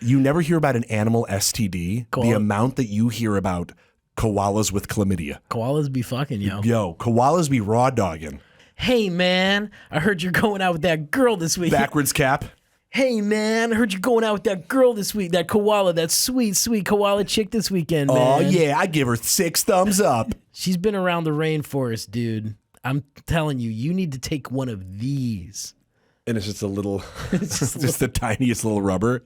You never hear about an animal STD. Koala. The amount that you hear about koalas with chlamydia. Koalas be fucking, yo. Yo, koalas be raw dogging. Hey, man, I heard you're going out with that girl this week. Backwards cap. Hey, man, I heard you're going out with that girl this week, that koala, that sweet, sweet koala chick this weekend, man. Oh, yeah, I give her 6 thumbs up. She's been around the rainforest, dude. I'm telling you, you need to take one of these. And it's just a little, just the tiniest little rubber.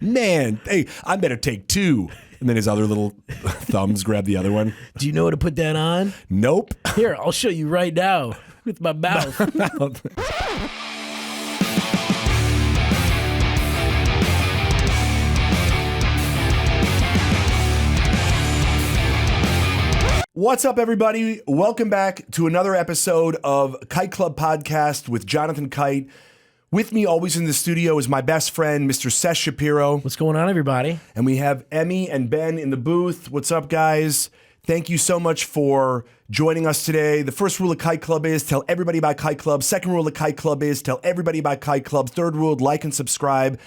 Man, hey, I better take 2. And then his other little thumbs grab the other one. Do you know how to put that on? Nope. Here, I'll show you right now with my mouth. What's up, everybody? Welcome back to another episode of Kite Club Podcast with Jonathan Kite. With me always in the studio is my best friend, Mr. Seth Shapiro. What's going on, everybody? And we have Emmy and Ben in the booth. What's up, guys? Thank you so much for joining us today. The first rule of Kite Club is tell everybody about Kite Club. Second rule of Kite Club is tell everybody about Kite Club. Third rule, like and subscribe.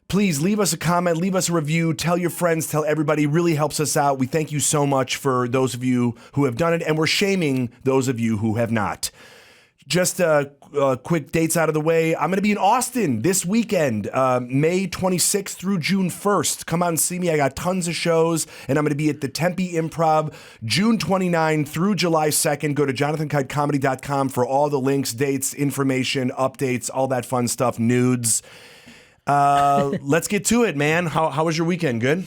Please leave us a comment, leave us a review, tell your friends, tell everybody. It really helps us out. We thank you so much for those of you who have done it, and we're shaming those of you who have not. Just quick dates out of the way. I'm going to be in Austin this weekend, May 26th through June 1st. Come out and see me. I got tons of shows, and I'm going to be at the Tempe Improv June 29 through July 2nd. Go to jonathankitecomedy.com for all the links, dates, information, updates, all that fun stuff, nudes. Let's get to it, man. How was your weekend? Good?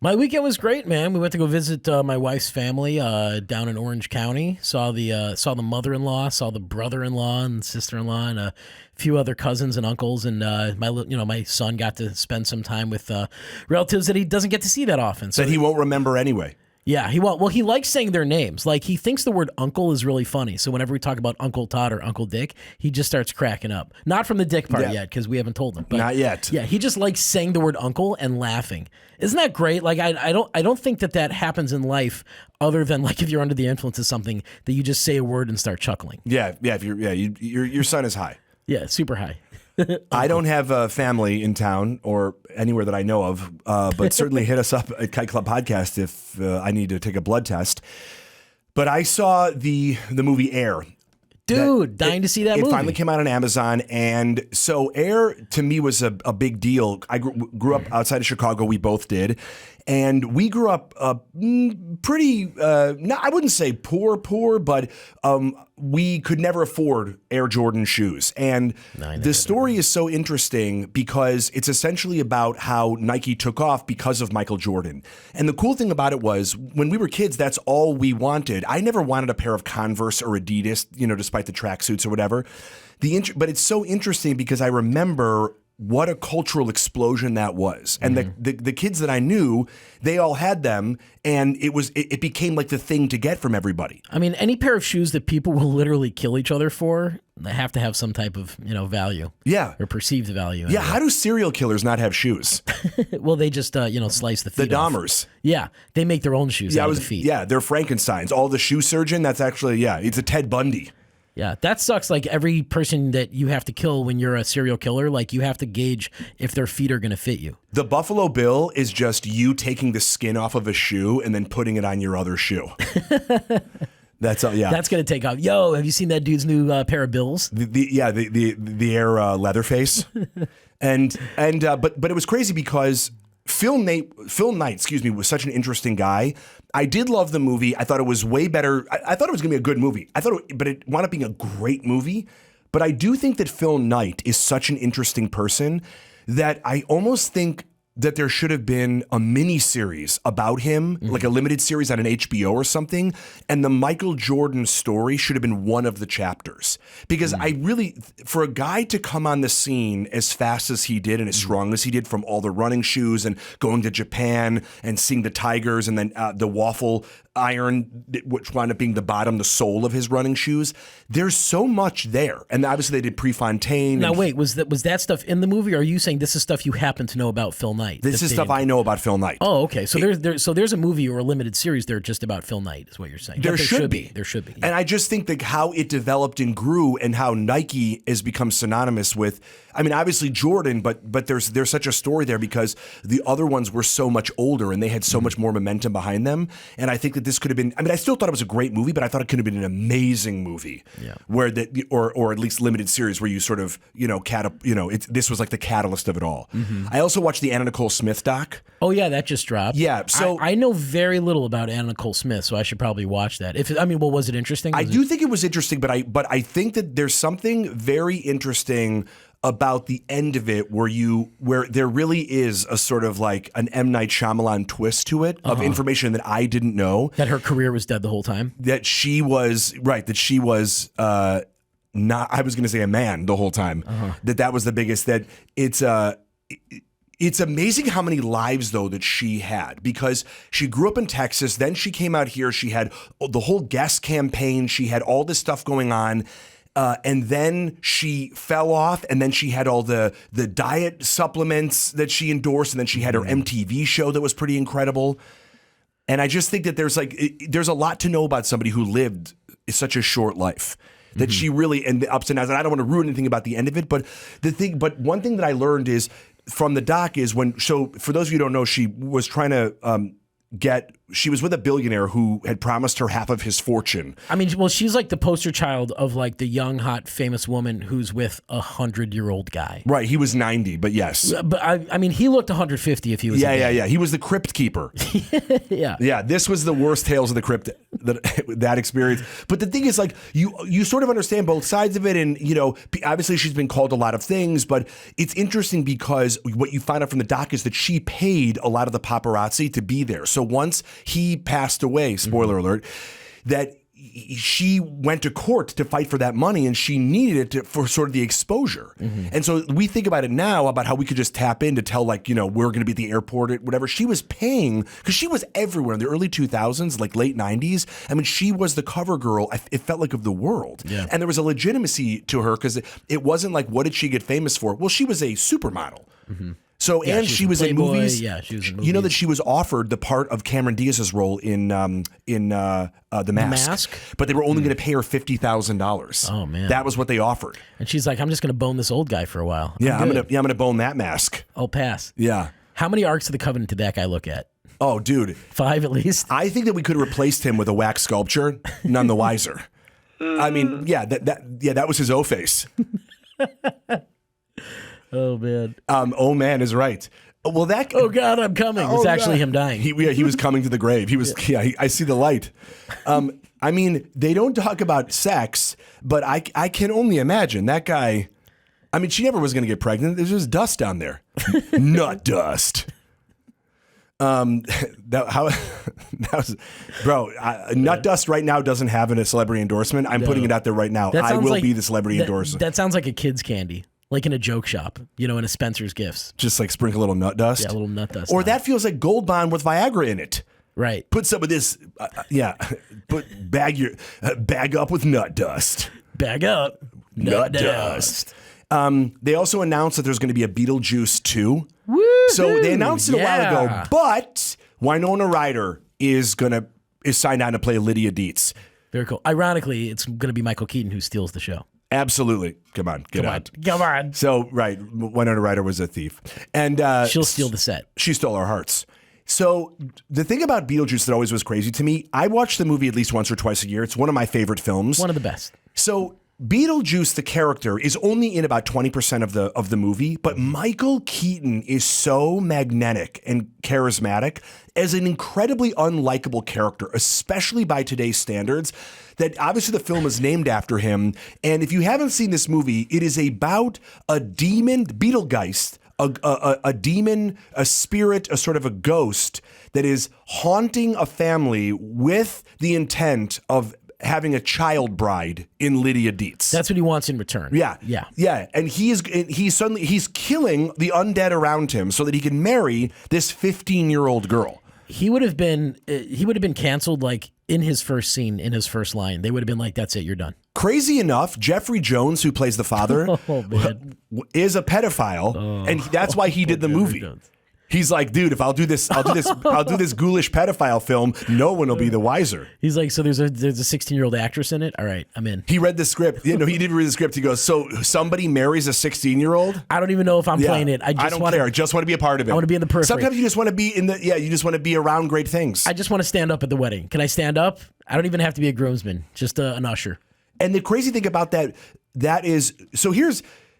My weekend was great, man. We went to go visit my wife's family down in Orange County. Saw the mother-in-law, saw the brother-in-law and sister-in-law, and a few other cousins and uncles. And my son got to spend some time with relatives that he doesn't get to see that often. So that he won't remember anyway. Yeah, he won't. Well, he likes saying their names. Like, he thinks the word uncle is really funny. So whenever we talk about Uncle Todd or Uncle Dick, he just starts cracking up. Not from the dick part yet, because we haven't told him. But not yet. Yeah, he just likes saying the word uncle and laughing. Isn't that great? Like, I don't think that happens in life, other than like if you're under the influence of something that you just say a word and start chuckling. Yeah. If your son is high. Yeah, super high. I don't have a family in town or anywhere that I know of, but certainly hit us up at Kite Club Podcast if I need to take a blood test. But I saw the movie Air. Dude, dying to see that movie. It finally came out on Amazon, and so Air to me was a big deal. I grew up outside of Chicago. We both did. And we grew up pretty, I wouldn't say poor, but we could never afford Air Jordan shoes. And the story is so interesting because it's essentially about how Nike took off because of Michael Jordan. And the cool thing about it was when we were kids, that's all we wanted. I never wanted a pair of Converse or Adidas, despite the tracksuits or whatever. But it's so interesting because I remember what a cultural explosion that was. And the kids that I knew, they all had them, and it became like the thing to get from everybody. I mean, any pair of shoes that people will literally kill each other for, they have to have some type of, value. Yeah. Or perceived value. Yeah, how do serial killers not have shoes? Well, they just, slice the feet The off. Dahmers. Yeah, they make their own shoes out of the feet. Yeah, they're Frankensteins. All the shoe surgeon, that's actually, it's a Ted Bundy. Yeah, that sucks. Like, every person that you have to kill when you're a serial killer, like, you have to gauge if their feet are going to fit you. The Buffalo Bill is just you taking the skin off of a shoe and then putting it on your other shoe. That's yeah. That's going to take off. Yo, have you seen that dude's new pair of bills? The Air Leatherface. But it was crazy because Phil Knight, was such an interesting guy. I did love the movie. I thought it was way better. I thought it was going to be a good movie. But it wound up being a great movie. But I do think that Phil Knight is such an interesting person that I almost think that there should have been a mini series about him, like a limited series on an HBO or something. And the Michael Jordan story should have been one of the chapters. Because I really, for a guy to come on the scene as fast as he did and as strong as he did, from all the running shoes and going to Japan and seeing the Tigers and then the waffle iron, which wound up being the sole of his running shoes. There's so much there. And obviously they did Prefontaine. Now wait, was that stuff in the movie, or are you saying this is stuff you happen to know about Phil Knight? This is stuff I know about Phil Knight. Oh, okay. So there's a movie or a limited series there just about Phil Knight, is what you're saying. There should be. There should be. Yeah. And I just think that how it developed and grew and how Nike has become synonymous with I mean, obviously Jordan, but there's such a story there because the other ones were so much older and they had so much more momentum behind them. And I think that this could have been. I mean, I still thought it was a great movie, but I thought it could have been an amazing movie. Yeah. Where that, or at least limited series where you sort of this was like the catalyst of it all. I also watched the Anna Nicole Smith doc. Oh yeah, that just dropped. Yeah, so I know very little about Anna Nicole Smith, so I should probably watch that. Was it interesting? I do think it was interesting, but I think that there's something very interesting about the end of it where there really is a sort of like an M. Night Shyamalan twist to it of information that I didn't know. That her career was dead the whole time? That she was not, I was going to say a man the whole time. That was the biggest, that it's amazing how many lives, though, that she had, because she grew up in Texas. Then she came out here. She had the whole Guess campaign. She had all this stuff going on. And then she fell off. And then she had all the diet supplements that she endorsed. And then she had her MTV show that was pretty incredible. And I just think that there's a lot to know about somebody who lived such a short life. That she really, and the ups and downs, and I don't want to ruin anything about the end of it, but one thing that I learned is from the doc is for those of you who don't know, she was trying to she was with a billionaire who had promised her half of his fortune. I mean, well, she's like the poster child of like the young, hot, famous woman who's with 100-year-old guy. Right. He was 90, but yes. But I mean, he looked 150 if he was. Yeah. He was the crypt keeper. Yeah. Yeah. This was the worst Tales of the Crypt that experience. But the thing is, like, you sort of understand both sides of it, and obviously she's been called a lot of things, but it's interesting because what you find out from the doc is that she paid a lot of the paparazzi to be there. So once he passed away, spoiler alert, that she went to court to fight for that money, and she needed it for sort of the exposure. And so we think about it now about how we could just tap in to tell, like, we're going to be at the airport or whatever. She was paying because she was everywhere in the early 2000s, like late 90s. I mean, she was the cover girl, it felt like, of the world. Yeah. And there was a legitimacy to her because it wasn't like, what did she get famous for? Well, she was a supermodel. So, yeah, and she was in movies. Yeah, she was in movies. You know that she was offered the part of Cameron Diaz's role in The Mask. But they were only going to pay her $50,000. Oh man, that was what they offered. And she's like, "I'm just going to bone this old guy for a while." I'm gonna bone that mask. I'll pass. Yeah. How many Arks of the Covenant did that guy look at? Oh, dude, 5 at least. I think that we could have replaced him with a wax sculpture. None the wiser. I mean, that was his O face. Oh man. Oh man is right. Well, that. Oh God, I'm coming. It's actually him dying. He was coming to the grave. He was. Yeah, I see the light. I mean, they don't talk about sex, but I can only imagine that guy. I mean, she never was going to get pregnant. There's just dust down there, nut dust. That was, bro. Nut dust right now doesn't have a celebrity endorsement. I'm putting it out there right now. I will be the celebrity endorser. That sounds like a kid's candy. Like in a joke shop, in a Spencer's Gifts. Just like sprinkle a little nut dust. Yeah, a little nut dust. Or that feels like Gold Bond with Viagra in it. Right. Put some of this, bag up with nut dust. Bag up. Nut dust. They also announced that there's going to be a Beetlejuice 2. Woo-hoo! So they announced it a while ago, but Winona Ryder is signed on to play Lydia Dietz. Very cool. Ironically, it's going to be Michael Keaton who steals the show. Absolutely. Come on, get out. Come on. So, right, Winona Ryder was a thief. And she'll steal the set. She stole our hearts. So the thing about Beetlejuice that always was crazy to me, I watch the movie at least once or twice a year. It's one of my favorite films. One of the best. So Beetlejuice, the character, is only in about 20% of the movie, but Michael Keaton is so magnetic and charismatic as an incredibly unlikable character, especially by today's standards, that obviously the film is named after him. And if you haven't seen this movie, it is about a demon, Beetlegeist, a demon, a spirit, a sort of a ghost that is haunting a family with the intent of having a child bride in Lydia Dietz. That's what he wants in return. Yeah. And he's killing the undead around him so that he can marry this 15-year-old girl. He would have been canceled like in his first scene, in his first line. They would have been like, "That's it, you're done." Crazy enough, Jeffrey Jones, who plays the father, is a pedophile, and that's why he did the movie. He's like, dude, if I'll do this ghoulish pedophile film, no one will be the wiser. He's like, so there's a 16-year-old actress in it? All right, I'm in. He read the script. He did read the script. He goes, so somebody marries a 16-year-old? I don't even know if I'm playing it. I don't care. I just want to be a part of it. I want to be in the periphery. Sometimes you just want to be you just want to be around great things. I just want to stand up at the wedding. Can I stand up? I don't even have to be a groomsman, just an usher. And the crazy thing about that is,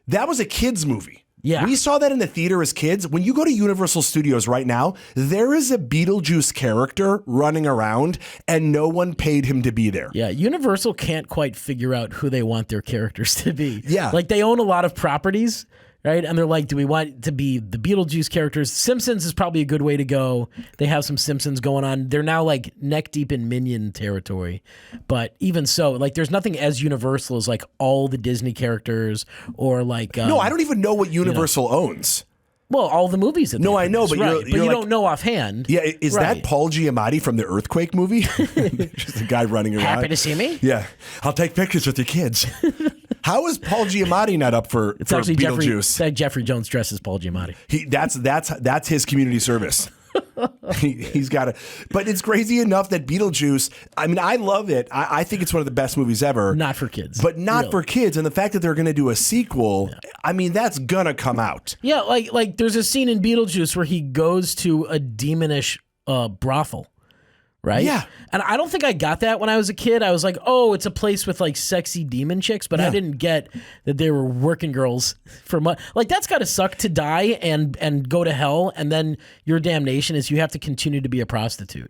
that was a kid's movie. Yeah. We saw that in the theater as kids. When you go to Universal Studios right now, there is a Beetlejuice character running around and no one paid him to be there. Yeah, Universal can't quite figure out who they want their characters to be. Yeah. Like they own a lot of properties, right? And they're like, do we want it to be the Beetlejuice characters? Simpsons is probably a good way to go. They have some Simpsons going on. They're now like neck deep in Minion territory. But even so, like there's nothing as universal as like all the Disney characters or like... no, I don't even know what Universal owns. Well, all the movies. That no, I know, but right. you're you like, don't know offhand. Yeah, is right. that Paul Giamatti from the Earthquake movie? Just a guy running around. Happy to see me? Yeah, I'll take pictures with your kids. How is Paul Giamatti not up for Beetlejuice? Jeffrey Jones dresses Paul Giamatti. That's his community service. He's got it. But it's crazy enough that Beetlejuice, I mean, I love it. I think it's one of the best movies ever. Not for kids. But not for kids. And the fact that they're going to do a sequel, I mean, that's going to come out. Yeah, like there's a scene in Beetlejuice where he goes to a demonish brothel. Right? Yeah. And I don't think I got that when I was a kid. I was like, oh, it's a place with like sexy demon chicks, but I didn't get that they were working girls for money. Like that's got to suck to die and go to hell, and then your damnation is you have to continue to be a prostitute.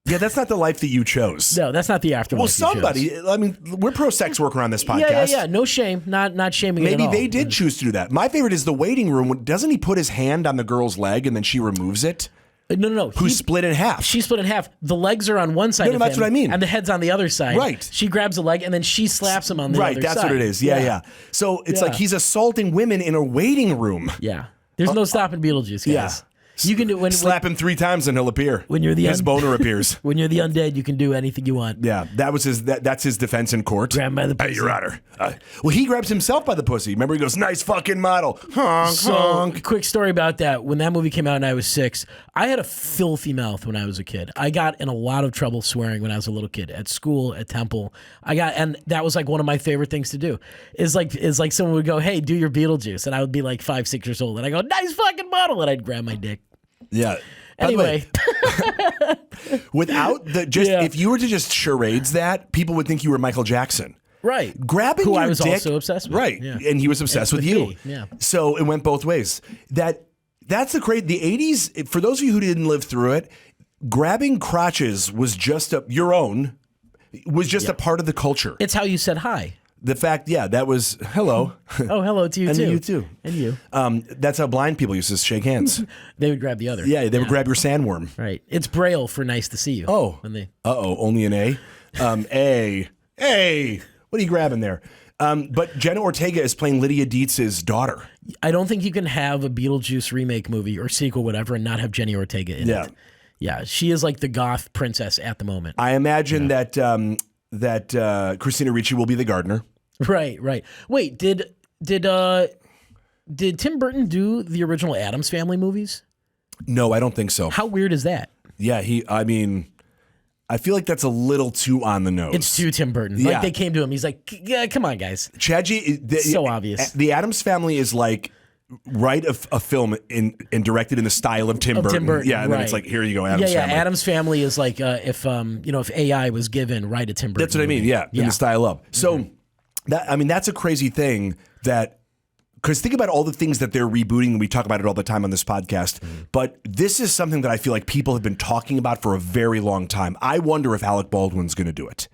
Yeah, that's not the life that you chose. No, that's not the afterlife. Well, somebody, I mean, we're pro-sex worker on this podcast. Yeah. No shame. Not shaming it at all. Maybe they did choose to do that. My favorite is the waiting room. Doesn't he put his hand on the girl's leg and then she removes it? No. Who's split in half? She's split in half. The legs are on one side of him. That's what I mean. And the head's on the other side. Right. She grabs a leg and then she slaps him on the other side. Right, that's what it is. Yeah. So it's like he's assaulting women in a waiting room. Yeah. There's no stopping Beetlejuice, guys. Yeah. You can do slap him 3 times and he'll appear. When you're the his boner appears. When you're the undead, you can do anything you want. Yeah, that's his defense in court. Grab him by the pussy. Your Honor. Well, he grabs himself by the pussy. Remember, he goes, "Nice fucking model." Honk. Quick story about that. When that movie came out and I was 6, I had a filthy mouth when I was a kid. I got in a lot of trouble swearing when I was a little kid at school, at temple. And that was like one of my favorite things to do. Is like someone would go, "Hey, do your Beetlejuice," and I would be like 5, 6 years old, and I go, "Nice fucking model," and I'd grab my dick. Yeah. Anyway, without if you were to just charades that, people would think you were Michael Jackson. Right. Grabbing who your I was dick, also obsessed with. Right. Yeah. And he was obsessed with you. Me. Yeah. So it went both ways. That's the The 80s, for those of you who didn't live through it, grabbing crotches was just a part of the culture. It's how you said hi. The fact, that was hello. Oh, hello to you and too. And you too. And you. That's how blind people used to shake hands. They would grab the other. Yeah, they would grab your sandworm. Right. It's Braille for nice to see you. Oh. Only an A? A. What are you grabbing there? But Jenna Ortega is playing Lydia Dietz's daughter. I don't think you can have a Beetlejuice remake movie or sequel, whatever, and not have Jenny Ortega in it. Yeah, she is like the goth princess at the moment. I imagine that Christina Ricci will be the gardener. Right. Wait, did Tim Burton do the original Addams Family movies? No, I don't think so. How weird is that? Yeah, I feel like that's a little too on the nose. It's too Tim Burton. Yeah. Like they came to him. He's like, yeah, come on, guys. So obvious. The Addams Family is like write a film and directed in the style of Tim Burton. Yeah, and then it's like, here you go, Addams Family. Yeah, Addams Family is like if AI was given, write a Tim Burton. That's what movie. I mean. Yeah, in the style of. So that's a crazy thing because think about all the things that they're rebooting, and we talk about it all the time on this podcast. But this is something that I feel like people have been talking about for a very long time. I wonder if Alec Baldwin's going to do it.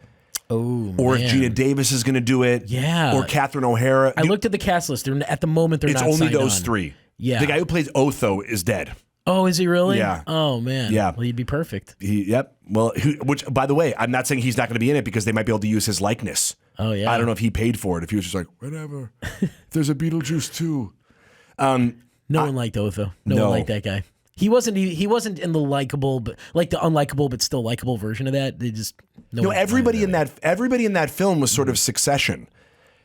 Oh, or man. if Gina Davis is going to do it. Yeah. Or Catherine O'Hara. I looked at the cast list. At the moment, they're not signed on. It's only those on. 3. Yeah. The guy who plays Otho is dead. Oh, is he really? Yeah. Oh, man. Yeah. Well, he'd be perfect. Yep. Well, which, by the way, I'm not saying he's not going to be in it because they might be able to use his likeness. Oh, yeah. I don't know if he paid for it. If he was just like, whatever. There's a Beetlejuice too. No one liked Otho. No one liked that guy. He wasn't in the likable, but like the unlikable but still likable version of that. They just everybody in that film was sort of Succession.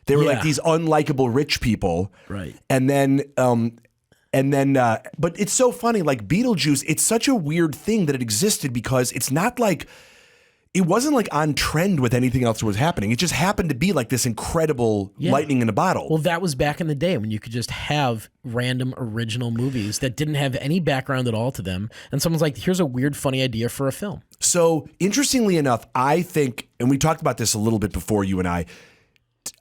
They were like these unlikable rich people, right? And then And then, but it's so funny, like Beetlejuice, it's such a weird thing that it existed because it's not like, it wasn't like on trend with anything else that was happening. It just happened to be like this incredible lightning in a bottle. Well, that was back in the day when you could just have random original movies that didn't have any background at all to them. And someone's like, here's a weird, funny idea for a film. So interestingly enough, I think, and we talked about this a little bit before you and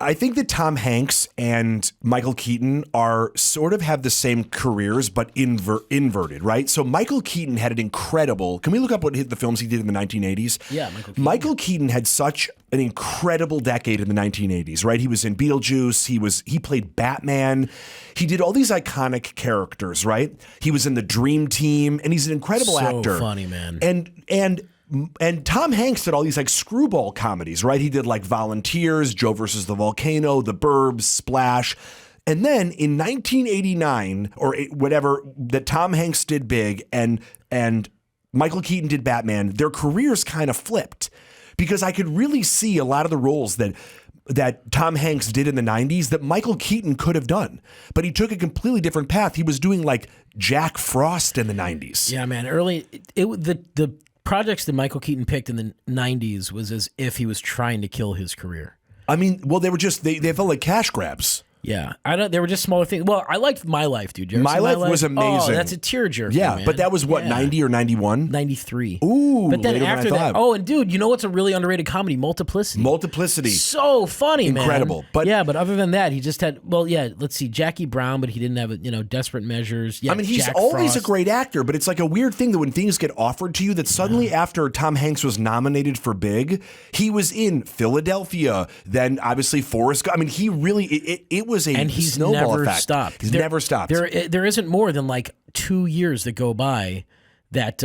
I think that Tom Hanks and Michael Keaton are sort of have the same careers, but inverted, right? So Michael Keaton had an incredible, can we look up what the films he did in the 1980s? Yeah, Michael Keaton had such an incredible decade in the 1980s, right? He was in Beetlejuice. He played Batman. He did all these iconic characters, right? He was in the Dream Team, and he's an incredible actor. So funny, man. And Tom Hanks did all these like screwball comedies, right? He did like Volunteers, Joe versus the Volcano, The Burbs, Splash. And then in 1989 or whatever, that Tom Hanks did big and Michael Keaton did Batman, their careers kind of flipped because I could really see a lot of the roles that Tom Hanks did in the 90s that Michael Keaton could have done. But he took a completely different path. He was doing like Jack Frost in the 90s. Yeah, man. The projects that Michael Keaton picked in the 90s was as if he was trying to kill his career. I mean, well, they were just, they felt like cash grabs. Yeah, they were just smaller things. Well, I liked My Life, dude. My Life was amazing. Oh, that's a tearjerker. Yeah, man. but that was what, 90 or 91? 93. Ooh, but then later after than I that, thought. and dude, you know what's a really underrated comedy? Multiplicity. Multiplicity. So funny, man. Incredible. But other than that, he just had, let's see, Jackie Brown, but he didn't have, Desperate Measures. Yeah, I mean, he's Jack always Frost. a great actor, but it's like a weird thing that when things get offered to you, that suddenly after Tom Hanks was nominated for Big, he was in Philadelphia, then obviously Forrest Gump. I mean, he really, it was a and he's snowball never effect. stopped. He's never stopped. There isn't more than like 2 years that go by that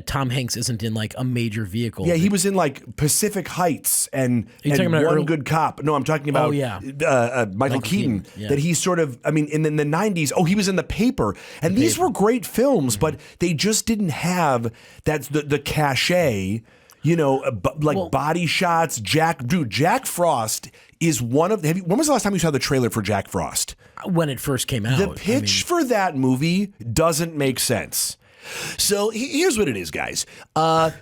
Tom Hanks isn't in like a major vehicle. Yeah, he was in like Pacific Heights and talking about One Good Cop. No, I'm talking about Michael Keaton. yeah. That he sort of, I mean, in the 90s, he was in The Paper. And these were great films, but they just didn't have the cachet, body shots. Jack Frost is one of, when was the last time you saw the trailer for Jack Frost? When it first came out. The pitch for that movie doesn't make sense. So here's what it is, guys.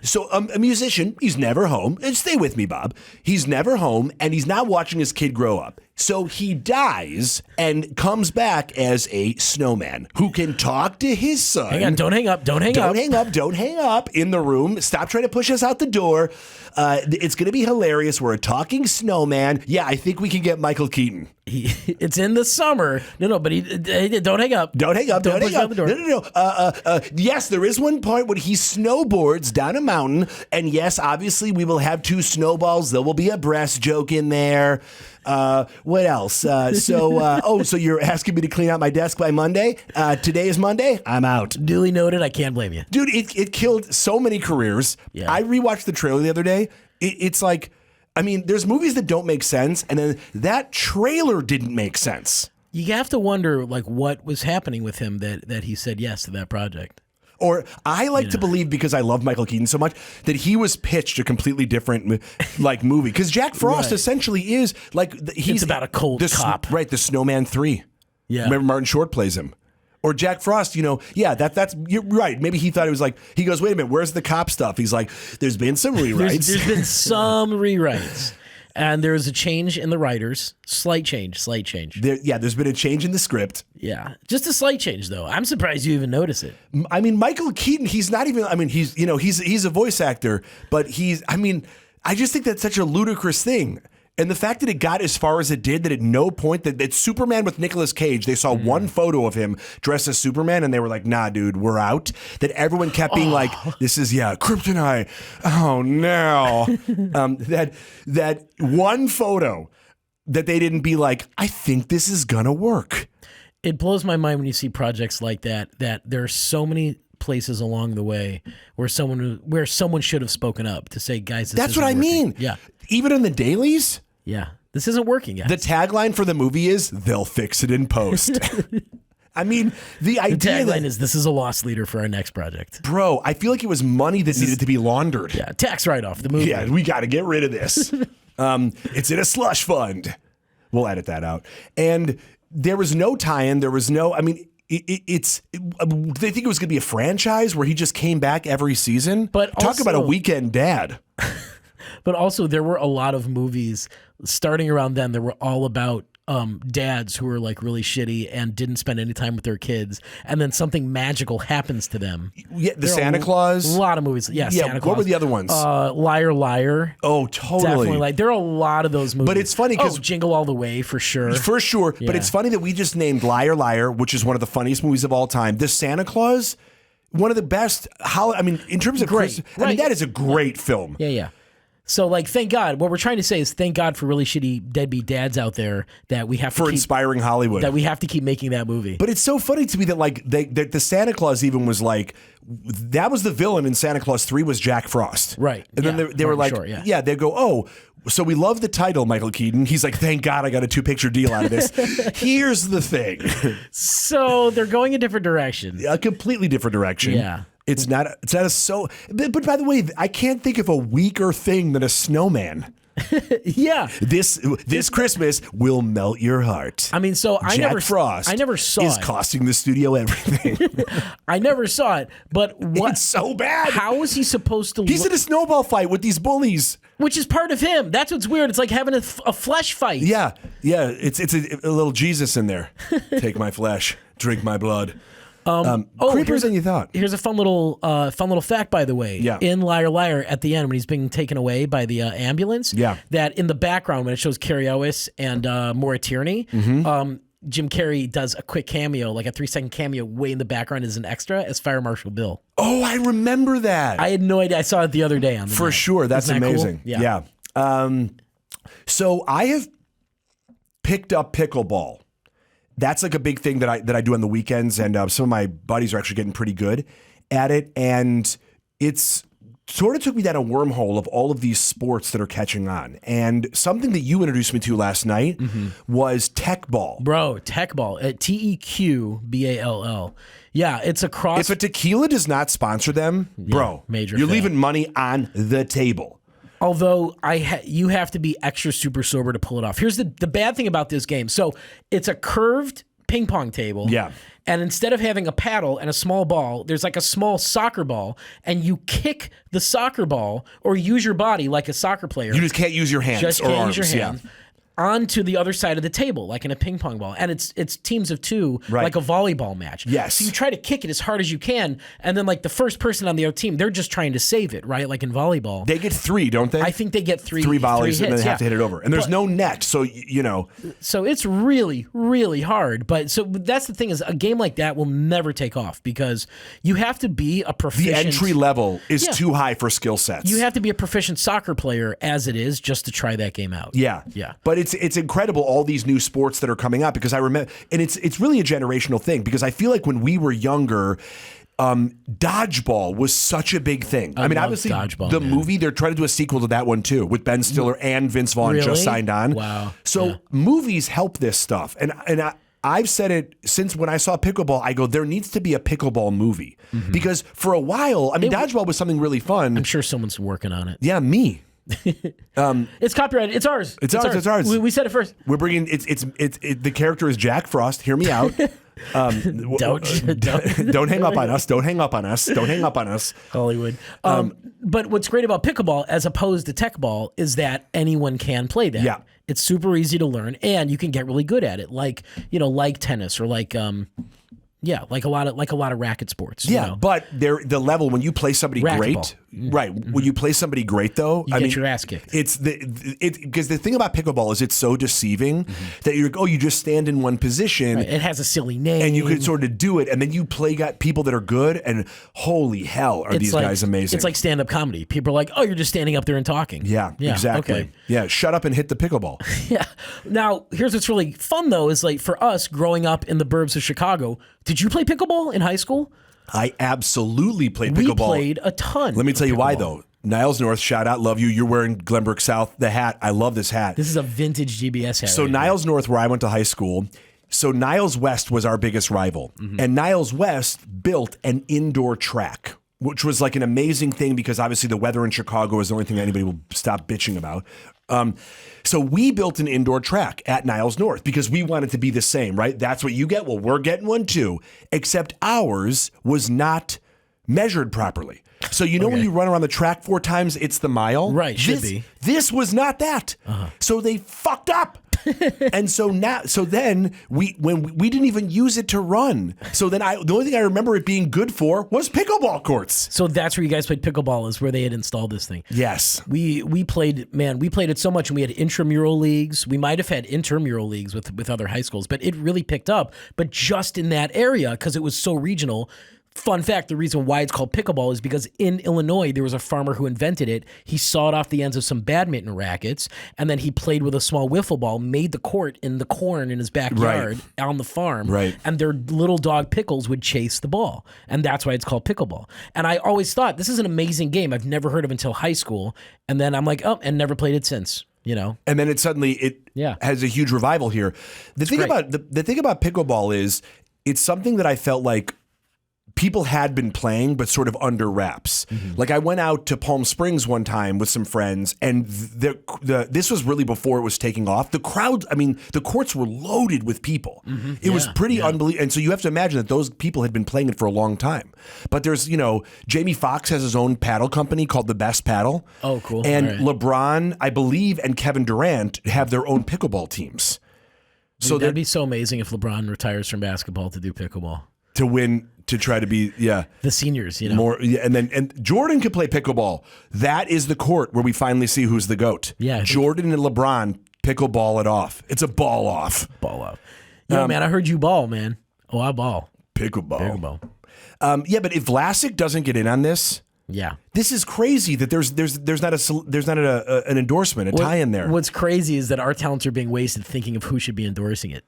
So a musician, he's never home. And stay with me, Bob. He's never home, and he's not watching his kid grow up. So he dies and comes back as a snowman who can talk to his son. Hang on, don't hang up. Don't hang up in the room. Stop trying to push us out the door. It's going to be hilarious. We're a talking snowman. Yeah, I think we can get Michael Keaton. It's in the summer. No, but don't hang up. Don't hang up. Don't push hang out up. the door. No. Yes, there is one point when he snowboards down a mountain. And yes, obviously we will have two snowballs. There will be a breast joke in there. What else? So you're asking me to clean out my desk by Monday? Today is Monday. I'm out. Duly noted. I can't blame you. Dude, it killed so many careers. Yeah. I rewatched the trailer the other day. It's like, I mean, there's movies that don't make sense, and then that trailer didn't make sense. You have to wonder, like, what was happening with him that he said yes to that project. Or I like to believe, because I love Michael Keaton so much, that he was pitched a completely different like movie. Because Jack Frost essentially is like he's about a cold cop, right? The Snowman 3. Yeah, remember Martin Short plays him. Or Jack Frost, that's you're right. Maybe he thought it was like, he goes, wait a minute, where's the cop stuff? He's like, there's been some rewrites. There's been some rewrites. And there's a change in the writers. Slight change. There's been a change in the script. Yeah. Just a slight change, though. I'm surprised you even notice it. I mean, Michael Keaton, he's not even, I mean, he's a voice actor, but I just think that's such a ludicrous thing. And the fact that it got as far as it did, that at no point, that Superman with Nicolas Cage, they saw one photo of him dressed as Superman, and they were like, nah, dude, we're out. That everyone kept being like, this is, kryptonite. Oh, no. That one photo that they didn't be like, I think this is going to work. It blows my mind when you see projects like that there are so many places along the way where someone should have spoken up to say, guys, this That's what I isn't working. mean. Yeah. Even in the dailies? Yeah. This isn't working, guys. The tagline for the movie is, they'll fix it in post. I mean, the tagline is, this is a loss leader for our next project. Bro, I feel like it was money that needed to be laundered. Yeah, tax write-off, the movie. Yeah, we got to get rid of this. It's in a slush fund. We'll edit that out. And there was no tie-in. There was no, I mean, they think it was going to be a franchise where he just came back every season. But talk about a also- weekend dad. But also, there were a lot of movies starting around then that were all about dads who were like really shitty and didn't spend any time with their kids, and then something magical happens to them. Yeah, the Santa Claus. A lot of movies. Yeah, Santa Claus. What were the other ones? Liar, Liar. Oh, totally. Definitely. Like there are a lot of those movies. But it's funny because Jingle All the Way for sure. For sure. Yeah. But it's funny that we just named Liar Liar, which is one of the funniest movies of all time. The Santa Claus, one of the best. In terms of Great. Right. that is a great film. Yeah. So, like, thank God. What we're trying to say is thank God for really shitty deadbeat dads out there that we have to For keep, inspiring Hollywood. that we have to keep making that movie. But it's so funny to me that like that the Santa Claus even was like, that was the villain in Santa Claus 3 was Jack Frost. Right. And then they were like, yeah. They go, oh, so we love the title, Michael Keaton. He's like, thank God I got a 2-picture deal out of this. Here's the thing. So they're going a different direction. A completely different direction. Yeah. It's not but by the way, I can't think of a weaker thing than a snowman. Yeah. This Christmas will melt your heart. I mean, so I Jack never Frost I never saw is it. costing the studio everything. I never saw it, but what? It's so bad. How is he supposed to? He's in a snowball fight with these bullies. Which is part of him. That's what's weird. It's like having a flesh fight. Yeah. It's a little Jesus in there. Take my flesh, drink my blood. Creepier than you thought. Here's a fun little fact, by the way. Yeah. In Liar Liar, at the end when he's being taken away by the ambulance. Yeah. That in the background when it shows Carrie Ellis and Maura Tierney, Jim Carrey does a quick cameo, like a 3-second cameo, way in the background as an extra as Fire Marshal Bill. Oh, I remember that. I had no idea. I saw it the other day on the For net. sure. That's Isn't that cool? amazing. Yeah. So I have picked up pickleball. That's like a big thing that I do on the weekends, and some of my buddies are actually getting pretty good at it. And it's sort of took me down a wormhole of all of these sports that are catching on. And something that you introduced me to last night was tech ball. Bro, tech ball at TEQBALL. Yeah, it's a cross. If a tequila does not sponsor them, bro, major you're fail. leaving money on the table. Although you have to be extra super sober to pull it off. Here's the bad thing about this game. So it's a curved ping pong table. Yeah. And instead of having a paddle and a small ball, there's like a small soccer ball, and you kick the soccer ball or use your body like a soccer player. You just can't use your hands Just or can't arms. use your hands. Onto the other side of the table, like in a ping pong ball. And it's teams of two, Right. like a volleyball match. Yes. So you try to kick it as hard as you can, and then like the first person on the other team, they're just trying to save it, right? Like in volleyball. They get 3, don't they? I think they get three volleys and hits, then they have to hit it over. And there's no net, so So it's really, really hard. But so that's the thing is a game like that will never take off because you have to be a proficient. the entry level is Yeah. too high for skill sets. You have to be a proficient soccer player as it is just to try that game out. Yeah. But it's incredible all these new sports that are coming up because I remember, and it's really a generational thing because I feel like when we were younger, dodgeball was such a big thing. I mean, love obviously dodgeball, the man. movie, they're trying to do a sequel to that one too with Ben Stiller and Vince Vaughn Really? just signed on. Wow. So movies help this stuff. And I've said it since when I saw pickleball, I go, there needs to be a pickleball movie because for a while, I mean, dodgeball was something really fun. I'm sure someone's working on it. Yeah, me. It's copyrighted. It's ours. It's ours. We said it first. We're bringing the character is Jack Frost. Hear me out. Don't hang up on us. Don't hang up on us. Don't hang up on us. Hollywood. But what's great about pickleball, as opposed to tech ball, is that anyone can play that. Yeah. It's super easy to learn, and you can get really good at it, like tennis or like a lot of racket sports. Yeah, but the level when you play somebody Racquetball. great, right? When you play somebody great, though, You get your ass kicked. It's because the thing about pickleball is it's so deceiving that you just stand in one position. Right. It has a silly name, And you could sort of do it, and then you got people that are good, and holy hell, are these guys amazing? It's like stand-up comedy. People are like, "Oh, you're just standing up there and talking." Yeah, exactly. Okay. Yeah, shut up and hit the pickleball. Yeah. Now, here's what's really fun though: is like for us growing up in the burbs of Chicago. Did you play pickleball in high school? I absolutely played We pickleball. played a ton. Let me tell you why, pickleball. though. Niles North, shout out, love you. You're wearing Glenbrook South, the hat. I love this hat. This is a vintage GBS hat. So right Niles North, where I went to high school, so Niles West was our biggest rival. And Niles West built an indoor track. which was like an amazing thing because obviously the weather in Chicago is the only thing anybody will stop bitching about. So we built an indoor track at Niles North because we wanted to be the same, right? That's what you get. Well, we're getting one too, except ours was not measured properly. So when you run around the track 4 times, it's the mile. Right, should be. This was not that. So they fucked up. And so then we didn't even use it to run. So then the only thing I remember it being good for was pickleball courts. So that's where you guys played pickleball, is where they had installed this thing. Yes. We played it so much, and we had intramural leagues. We might have had intramural leagues with other high schools, but it really picked up. But just in that area, because it was so regional. Fun fact, the reason why it's called pickleball is because in Illinois, there was a farmer who invented it. He sawed off the ends of some badminton rackets, and then he played with a small wiffle ball, made the court in the corn in his backyard on the farm, and their little dog Pickles would chase the ball. And that's why it's called pickleball. And I always thought, this is an amazing game. I've never heard of it until high school. And then I'm like, and never played it since. And then it has a huge revival here. The thing about pickleball is it's something that I felt like people had been playing, but sort of under wraps. Like I went out to Palm Springs one time with some friends, and this was really before it was taking off. The crowds, the courts were loaded with people. It was pretty unbelievable. And so you have to imagine that those people had been playing it for a long time. But there's, Jamie Foxx has his own paddle company called The Best Paddle. Oh, cool. And LeBron, I believe, and Kevin Durant have their own pickleball teams. So that'd be so amazing if LeBron retires from basketball to do pickleball. To win, to try to be, the seniors, more, and Jordan could play pickleball. That is the court where we finally see who's the GOAT. Yeah, Jordan and LeBron pickleball it off. It's a ball off. Ball off. Man, I heard you ball, man. Oh, I ball. Pickleball. But if Vlasic doesn't get in on this, this is crazy that there's not an endorsement, tie in there. What's crazy is that our talents are being wasted thinking of who should be endorsing it.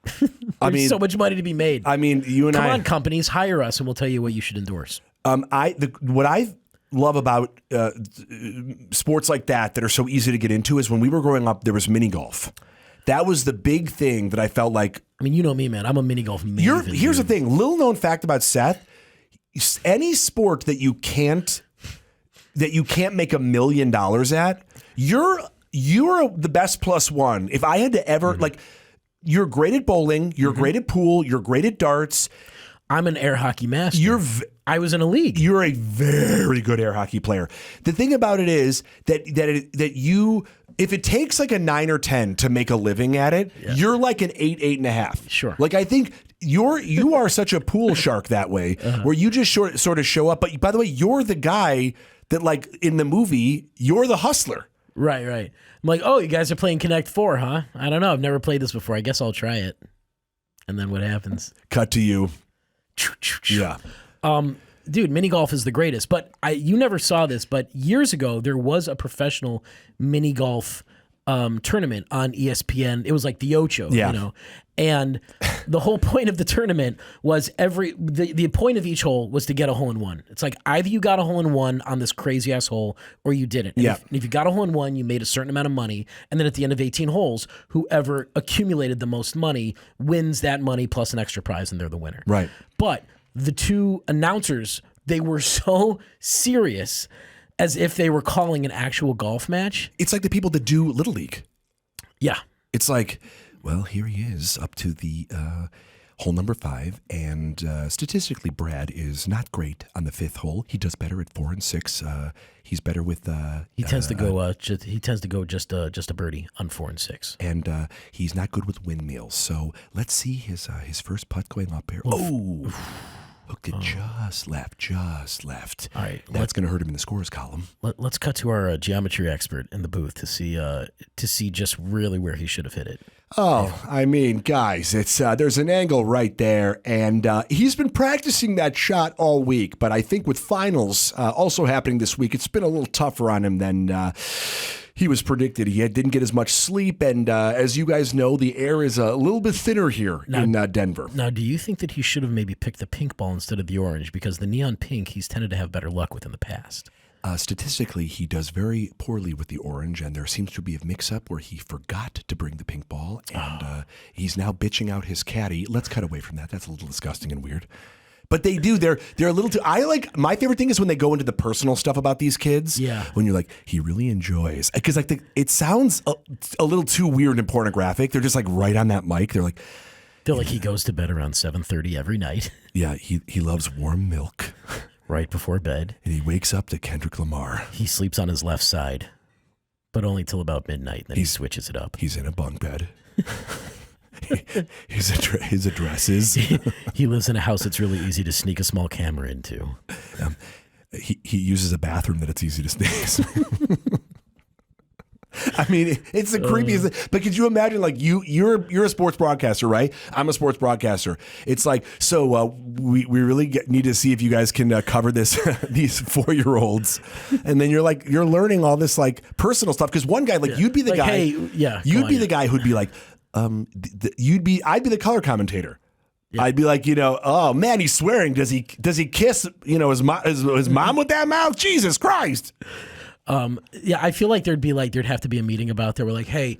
There's so much money to be made. You and Come on, companies, hire us and we'll tell you what you should endorse. What I love about sports like that are so easy to get into is when we were growing up, there was mini golf. That was the big thing that I felt like. You know me, man. I'm a mini golf maven. Here's the thing. Little known fact about Seth. Any sport that you can't make $1 million at, you're the best plus one. If I had to ever you're great at bowling, you're great at pool, you're great at darts. I'm an air hockey master. I was in a league. You're a very good air hockey player. The thing about it is that you, if it takes like a 9 or 10 to make a living at it, you're like an 8, 8.5. Sure. Like I think you are such a pool shark that way, where you just sort of show up. But by the way, you're the guy that, like in the movie, you're the hustler. Right. I'm like, oh, you guys are playing Connect 4, huh? I don't know. I've never played this before. I guess I'll try it. And then what happens? Cut to you. Yeah. Dude, mini golf is the greatest. But you never saw this, but years ago, there was a professional mini golf tournament on ESPN. It was like the Ocho, And the whole point of the tournament was the point of each hole was to get a hole in one. It's like either you got a hole in one on this crazy ass hole or you didn't. And if you got a hole in one, you made a certain amount of money. And then at the end of 18 holes, whoever accumulated the most money wins that money plus an extra prize, and they're the winner. Right. But the two announcers, they were so serious, as if they were calling an actual golf match. It's like the people that do Little League. Yeah. It's like, well, here he is up to the hole number 5, and statistically, Brad is not great on the 5th hole. He does better at 4 and 6. He's better with. He tends to go. He tends to go just a birdie on 4 and 6. And he's not good with windmills. So let's see his first putt going up here. Oh. Hooked it just left. All right, that's going to hurt him in the scores column. Let's cut to our geometry expert in the booth to see just really where he should have hit it. Oh, guys, it's there's an angle right there, and he's been practicing that shot all week. But I think with finals also happening this week, it's been a little tougher on him than he was predicted. He didn't get as much sleep, and as you guys know, the air is a little bit thinner here in Denver. Now, do you think that he should have maybe picked the pink ball instead of the orange? Because the neon pink, he's tended to have better luck with in the past. Statistically, he does very poorly with the orange, and there seems to be a mix-up where he forgot to bring the pink ball, and he's now bitching out his caddy. Let's cut away from that. That's a little disgusting and weird. But they do. They're a little too. My favorite thing is when they go into the personal stuff about these kids. Yeah. When you're like, he really enjoys, because like it sounds a little too weird and pornographic. They're just like right on that mic. They're like he goes to bed around 7:30 every night. Yeah, he loves warm milk. Right before bed. And he wakes up to Kendrick Lamar. He sleeps on his left side, but only till about midnight. Then he switches it up. He's in a bunk bed. His address is. He lives in a house that's really easy to sneak a small camera into. He uses a bathroom that it's easy to sneak. I mean, it's the creepiest. But could you imagine, like you're a sports broadcaster, right? I'm a sports broadcaster. It's like, so we really need to see if you guys can cover this these 4-year-olds, and then you're learning all this like personal stuff. Because one guy, you'd be the guy, you'd be the guy who'd be like, I'd be the color commentator. Yeah. I'd be like, oh man, he's swearing. Does he kiss his mom with that mouth? Jesus Christ. I feel like there'd have to be a meeting about there. We're like, hey,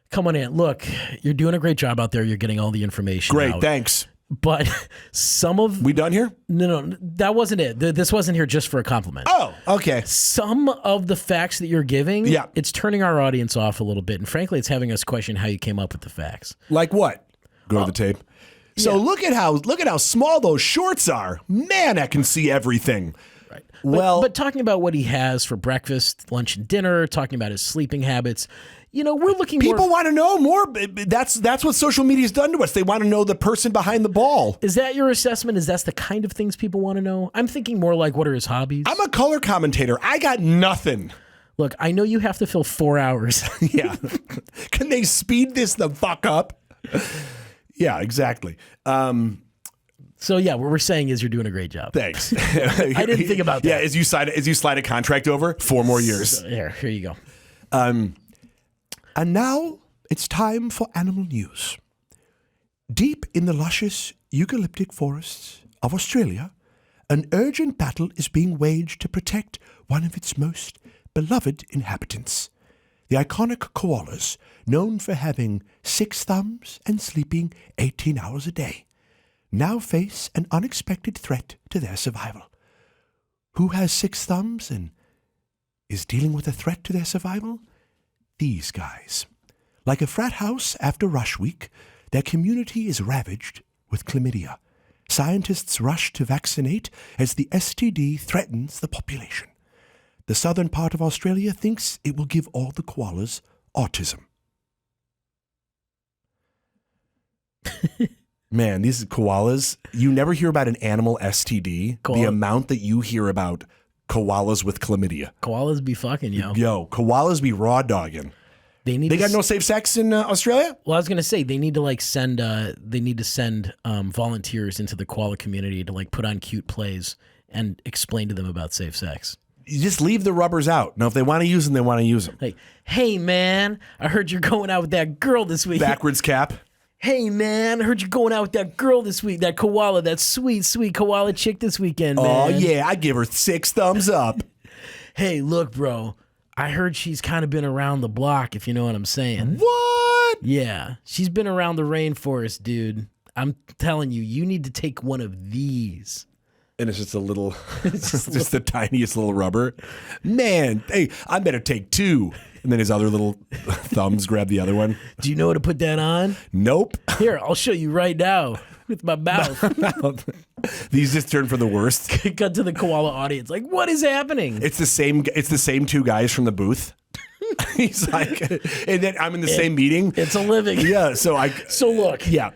come on in. Look, you're doing a great job out there. You're getting all the information. Great, out. Thanks. But we done here? No, that wasn't it. This wasn't here just for a compliment. Oh, okay. Some of the facts that you're giving, it's turning our audience off a little bit, and frankly, it's having us question how you came up with the facts. Like what? Go to the tape. So look at how small those shorts are. Man, I can see everything. Right. But talking about what he has for breakfast, lunch, and dinner, talking about his sleeping habits, we're looking. People want to know more. That's what social media's done to us. They want to know the person behind the ball. Is that your assessment? Is that the kind of things people want to know? I'm thinking more like, what are his hobbies? I'm a color commentator. I got nothing. Look, I know you have to fill 4 hours. Yeah. Can they speed this the fuck up? Yeah, exactly. So yeah, what we're saying is you're doing a great job. Thanks. I didn't think about that. Yeah, as you slide a contract over 4 more years. So, here you go. And now it's time for animal news. Deep in the luscious eucalyptic forests of Australia, an urgent battle is being waged to protect one of its most beloved inhabitants. The iconic koalas, known for having 6 thumbs and sleeping 18 hours a day, now face an unexpected threat to their survival. Who has 6 thumbs and is dealing with a threat to their survival? These guys. Like a frat house after rush week, their community is ravaged with chlamydia. Scientists rush to vaccinate as the STD threatens the population. The southern part of Australia thinks it will give all the koalas autism. Man, these koalas, you never hear about an animal STD. The amount that you hear about koalas with chlamydia. Koalas be fucking, yo. Yo, koalas be raw dogging. They got no safe sex in Australia? Well, I was gonna say they need to send volunteers into the koala community to put on cute plays and explain to them about safe sex. You just leave the rubbers out. Now, if they want to use them, they want to use them. Like, hey man, I heard you're going out with that girl this week. Backwards cap. Hey man, I heard you're going out with that girl this week. That koala, that sweet, sweet koala chick this weekend, man. Oh yeah, I give her 6 thumbs up. Hey, look, bro. I heard she's kind of been around the block, if you know what I'm saying. What? Yeah, she's been around the rainforest, dude. I'm telling you, you need to take one of these. And it's just a little, just the tiniest little rubber. Man, hey, I better take 2. And then his other little thumbs grab the other one. Do you know how to put that on? Nope. Here, I'll show you right now with my mouth. These just turn for the worst. Cut to the koala audience. Like, what is happening? It's the same 2 guys from the booth. He's like, and then I'm in the same meeting. It's a living. Yeah. So look. Yeah.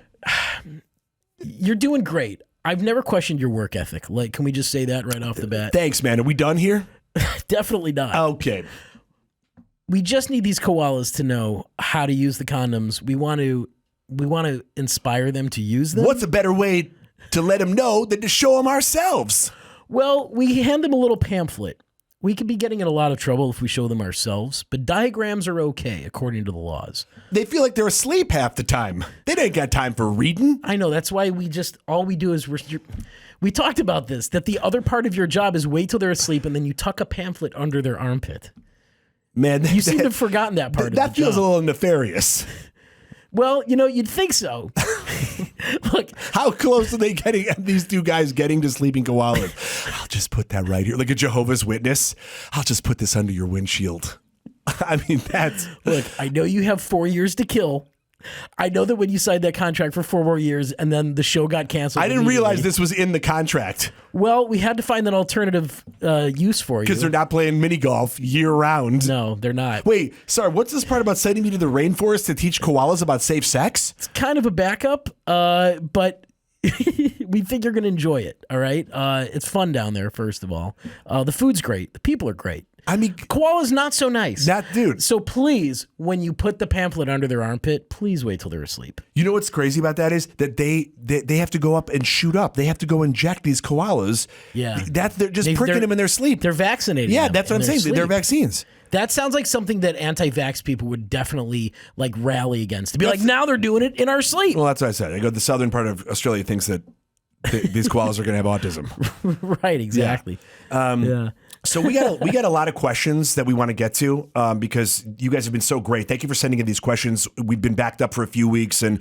You're doing great. I've never questioned your work ethic. Can we just say that right off the bat? Thanks, man. Are we done here? Definitely not. Okay. We just need these koalas to know how to use the condoms. We want to inspire them to use them. What's a better way to let them know than to show them ourselves? Well, we hand them a little pamphlet. We could be getting in a lot of trouble if we show them ourselves, but diagrams are okay according to the laws. They feel like they're asleep half the time. They ain't got time for reading. I know. That's why all we do is we talked about this, that the other part of your job is wait till they're asleep and then you tuck a pamphlet under their armpit. Man, you seem to have forgotten that part of the That feels job. a little nefarious. Well, you'd think so. Look, How close are they getting? These two guys getting to sleeping koalas. I'll just put that right here, like a Jehovah's Witness. I'll just put this under your windshield. I mean, that's look, I know you have 4 years to kill. I know that when you signed that contract for 4 more years and then the show got canceled. I didn't realize this was in the contract. Well, we had to find an alternative use for you. Because they're not playing mini golf year round. No, they're not. Wait, sorry, what's this part about sending me to the rainforest to teach koalas about safe sex? It's kind of a backup, but we think you're going to enjoy it, all right? It's fun down there, first of all. The food's great. The people are great. I mean, koala's not so nice. Dude. So please, when you put the pamphlet under their armpit, please wait till they're asleep. You know what's crazy about that is that they have to go up and shoot up. They have to go inject these koalas. Yeah. They're just pricking them in their sleep. They're vaccinating them that's what I'm saying. sleep. They're vaccines. That sounds like something that anti-vax people would definitely like rally against. To be like, now they're doing it in our sleep. Well, that's what I said. I go, the southern part of Australia thinks that these koalas are going to have autism. Right, exactly. Yeah. So we got a lot of questions that we want to get to because you guys have been so great. Thank you for sending in these questions. We've been backed up for a few weeks and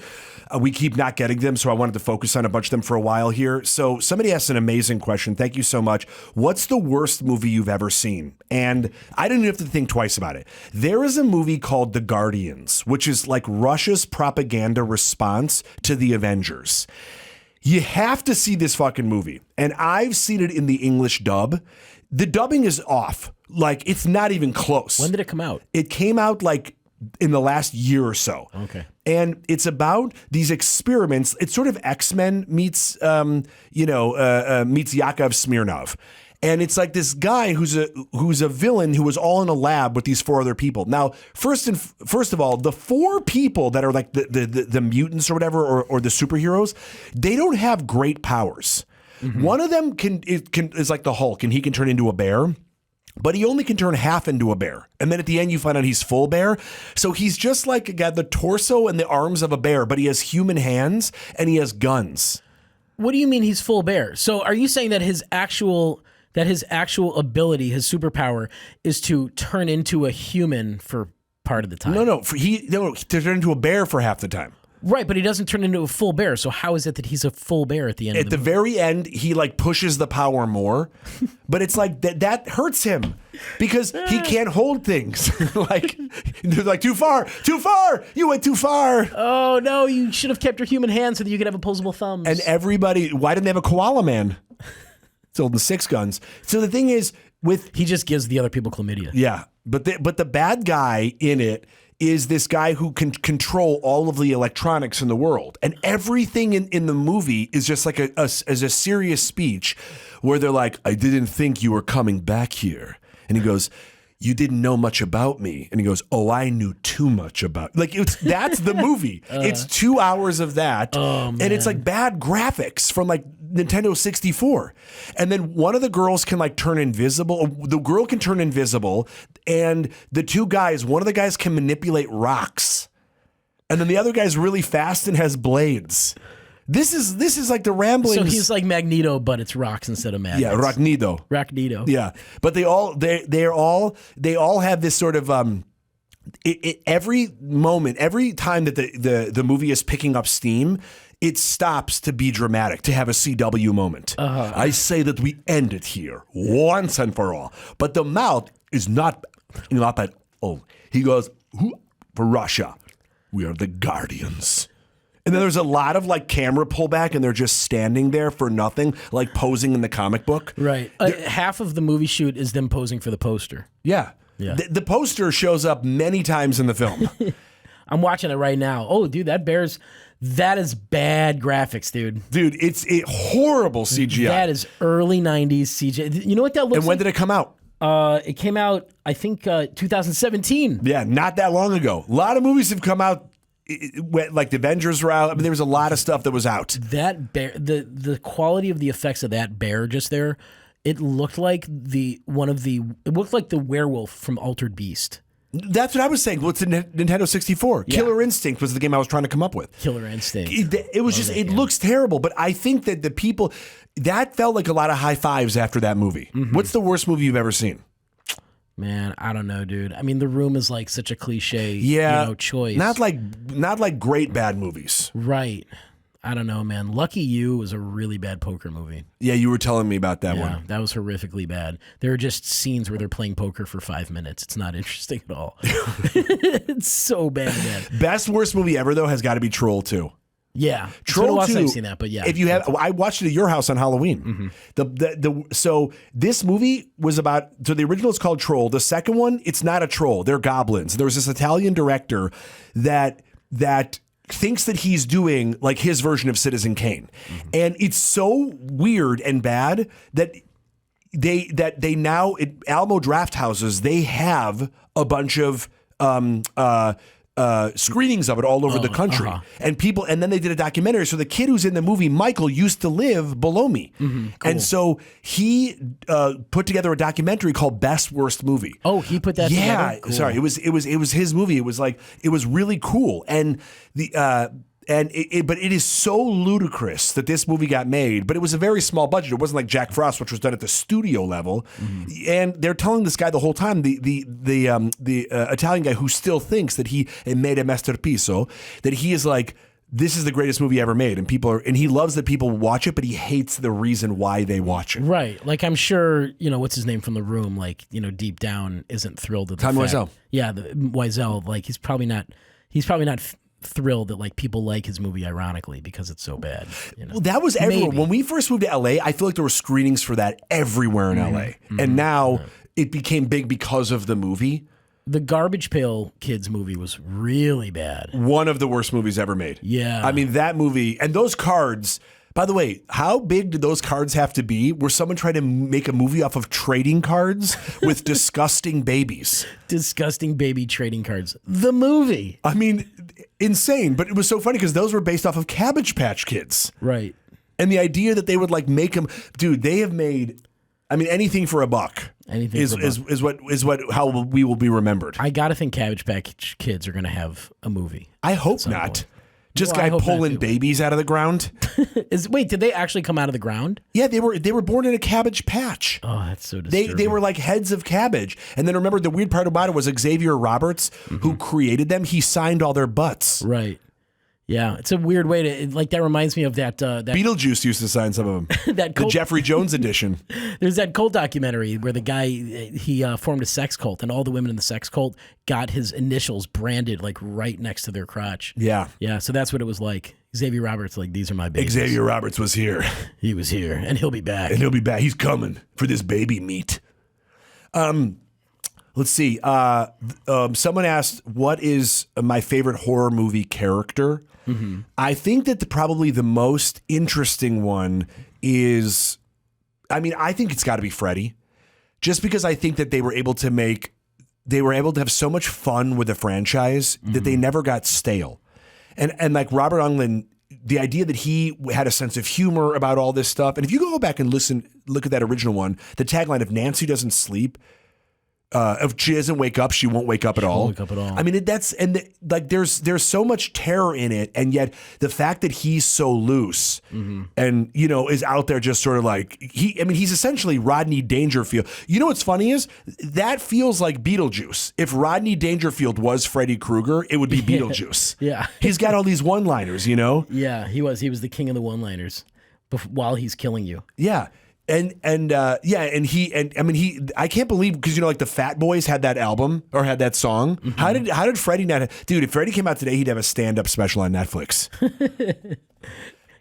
we keep not getting them. So I wanted to focus on a bunch of them for a while here. So somebody asked an amazing question. Thank you so much. What's the worst movie you've ever seen? And I didn't have to think twice about it. There is a movie called The Guardians, which is like Russia's propaganda response to the Avengers. You have to see this fucking movie. And I've seen it in the English dub. The dubbing is off. Like, it's not even close. When did it come out? It came out like in the last year or so. Okay. And it's about these experiments. It's sort of X-Men meets Yakov Smirnov. And it's like this guy who's a villain who was all in a lab with these 4 other people. Now, first of all, the 4 people that are like the mutants or whatever, or the superheroes, they don't have great powers. Mm-hmm. One of them is like the Hulk, and he can turn into a bear, but he only can turn half into a bear. And then at the end, you find out he's full bear. So he's just like got the torso and the arms of a bear, but he has human hands and he has guns. What do you mean he's full bear? So are you saying that his actual ability, his superpower, is to turn into a human for part of the time? No, to turn into a bear for half the time. Right, but he doesn't turn into a full bear. So how is it that he's a full bear at the end? At the very end, he like pushes the power more, but it's like that hurts him because he can't hold things. Like they're like too far, you went too far. Oh no, you should have kept your human hand so that you could have opposable thumbs. And everybody, why didn't they have a koala man? It's holding 6 guns. So the thing is, he just gives the other people chlamydia. Yeah, but the bad guy in it is this guy who can control all of the electronics in the world. And everything in the movie is just like a serious speech where they're like, I didn't think you were coming back here. And he goes, you didn't know much about me. And he goes, oh, I knew too much about, like, that's the movie. It's 2 hours of that. Oh, man. And it's like bad graphics from like Nintendo 64. And then one of the girls can like turn invisible. The girl can turn invisible. And the 2 guys, one of the guys can manipulate rocks. And then the other guy's really fast and has blades. This is like the ramblings. So he's like Magneto, but it's rocks instead of magnets. Yeah, Rachnido. Yeah, but they all have this sort of every moment, every time that the movie is picking up steam, it stops to be dramatic, to have a CW moment. Uh-huh. I say that we end it here once and for all. But the mouth is not that old. He goes, for Russia, we are the Guardians. And then there's a lot of like camera pullback and they're just standing there for nothing, like posing in the comic book. Right. Half of the movie shoot is them posing for the poster. Yeah. The poster shows up many times in the film. I'm watching it right now. Oh, dude, that is bad graphics, dude. Dude, it's horrible CGI. That is early 90s CGI. You know what that looks like? And when did it come out? It came out, I think, 2017. Yeah, not that long ago. A lot of movies have come out. Like the Avengers were out. I mean, there was a lot of stuff that was out. That bear, the quality of the effects of that bear just there, it looked like the werewolf from Altered Beast. That's what I was saying. Well, it's the Nintendo 64. Yeah. Killer Instinct was the game I was trying to come up with. Killer Instinct. It was just, it looks terrible, but I think that the people, that felt like a lot of high fives after that movie. Mm-hmm. What's the worst movie you've ever seen? Man, I don't know, dude. I mean, The Room is like such a cliche, choice. Not like great bad movies. Right. I don't know, man. Lucky You was a really bad poker movie. Yeah, you were telling me about that one. Yeah, that was horrifically bad. There are just scenes where they're playing poker for 5 minutes. It's not interesting at all. It's so bad. Best worst movie ever though has got to be Troll 2. Yeah, Troll 2. I've seen that, but yeah. If you have, I watched it at your house on Halloween. So this movie was about. So the original is called Troll. The second one, it's not a troll. They're goblins. There was this Italian director that thinks that he's doing like his version of Citizen Kane, and it's so weird and bad that they now at Alamo Draft Houses they have a bunch of screenings of it all over the country, and then they did a documentary. So the kid who's in the movie, Michael, used to live below me, cool. and so he put together a documentary called Best Worst Movie. Oh, he put that together? Yeah, cool. Sorry, it was his movie. It was really cool, and but it is so ludicrous that this movie got made. But it was a very small budget. It wasn't like Jack Frost, which was done at the studio level. And they're telling this guy the whole time, the Italian guy who still thinks that he made a masterpiece, that he is like, this is the greatest movie ever made, and he loves that people watch it, but he hates the reason why they watch it. Right, like I'm sure what's his name from The Room, like deep down isn't thrilled at the Tom fact. Wiseau. Yeah, Wiseau, like he's probably not thrilled that like people like his movie ironically because it's so bad. Well, that was everywhere. Maybe. When we first moved to LA, I feel like there were screenings for that everywhere in LA, and now it became big because of the movie. The Garbage Pail Kids movie was really bad. One of the worst movies ever made. Yeah. I mean, that movie, and those cards, by the way, how big did those cards have to be? Were someone trying to make a movie off of trading cards with disgusting babies? Disgusting baby trading cards. The movie. I mean, insane. But it was so funny because those were based off of Cabbage Patch Kids. Right. And the idea that they would like make them, dude, they have made, I mean, anything for a buck. Anything is how we will be remembered. I gotta think Cabbage Patch Kids are gonna have a movie. I hope not. Point. Just Well, I guy hope pulling not, too. babies out of the ground. Wait, did they actually come out of the ground? Yeah, they were born in a cabbage patch. Oh, that's so disturbing. They were like heads of cabbage. And then remember, the weird part about it was Xavier Roberts, who created them, he signed all their butts. Right. Yeah, it's a weird way to like. That reminds me of that. Beetlejuice used to sign some of them. That the cult, Jeffrey Jones edition. There's that cult documentary where the guy he formed a sex cult, and all the women in the sex cult got his initials branded like right next to their crotch. Yeah. Yeah. So that's what it was like. Xavier Roberts, like, these are my babies. Xavier Roberts was here. He was here, and he'll be back. And he'll be back. He's coming for this baby meat. Let's see. Someone asked, what is my favorite horror movie character? I think that probably the most interesting one is, I mean, I think it's got to be Freddy. Just because I think that they were able to have so much fun with the franchise that they never got stale. And like Robert Englund, the idea that he had a sense of humor about all this stuff. And if you go back and look at that original one, the tagline of Nancy doesn't sleep, if she doesn't wake up, she won't wake up at all. Won't wake up at all. I mean, there's so much terror in it, and yet the fact that he's so loose and is out there just sort of like he's essentially Rodney Dangerfield. You know what's funny is that feels like Beetlejuice. If Rodney Dangerfield was Freddy Krueger, it would be Beetlejuice. Yeah, he's got all these one-liners, Yeah, he was the king of the one-liners while he's killing you. Yeah. I can't believe, because like the Fat Boys had that album or had that song. How did Freddie not? Dude, if Freddie came out today, he'd have a stand-up special on Netflix